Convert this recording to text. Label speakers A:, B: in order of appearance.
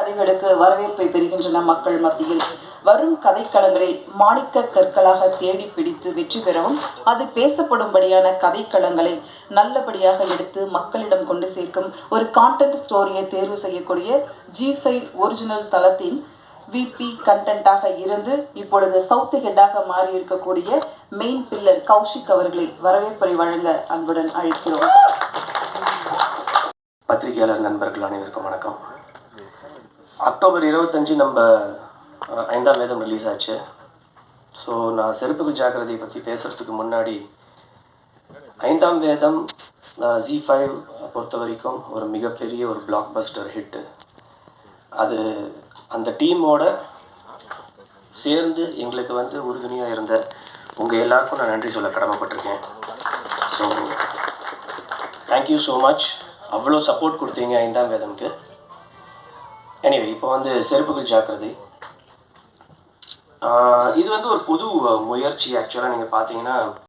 A: கதைகளுக்கு வரவேற்பை பெறுகின்றன மக்கள் மத்தியில். வரும் கதைக்களங்களை மாணிக்க கற்களாக தேடி பிடித்து வெற்றி பெறவும், அது பேசப்படும்படியான கதைக்களங்களை நல்லபடியாக எடுத்து மக்களிடம் கொண்டு சேர்க்கும் ஒரு கான்டென்ட் ஸ்டோரியை தேர்வு செய்யக்கூடிய G5 ஒரிஜினல் தளத்தின் விபி கண்டென்ட்டாக இருந்து இப்பொழுது சவுத் ஹெட்டாக மாறி இருக்கக்கூடிய மெயின் பில்லர் கௌஷிக் அவர்களை வரவேற்பை வழங்க அன்புடன் அழைக்கிறோம்.
B: பத்திரிகையாளர் நண்பர்கள் அனைவருக்கும் வணக்கம். அக்டோபர் 25 நம்ம 5ஆம் வேதம் ரிலீஸ் ஆச்சு. ஸோ நான் செருப்புக்கு ஜாக்கிரதையை பற்றி பேசுகிறதுக்கு முன்னாடி 5ஆம் வேதம் Z5 பொறுத்த வரைக்கும் ஒரு மிகப்பெரிய ஒரு பிளாக் பஸ்டர் ஹிட்டு. அது அந்த டீமோட சேர்ந்து எங்களுக்கு உறுதுணையாக இருந்த உங்கள் எல்லாருக்கும் நான் நன்றி சொல்ல கடமைப்பட்டிருக்கேன். So thank you so much. அவ்வளோ சப்போர்ட் கொடுத்தீங்க 5ஆம் வேதம்க்கு. எனிவே இப்போ செருப்புகள் ஜாக்கிரதை. இது ஒரு புது முயற்சி. ஆக்சுவலாக நீங்கள் பார்த்தீங்கன்னா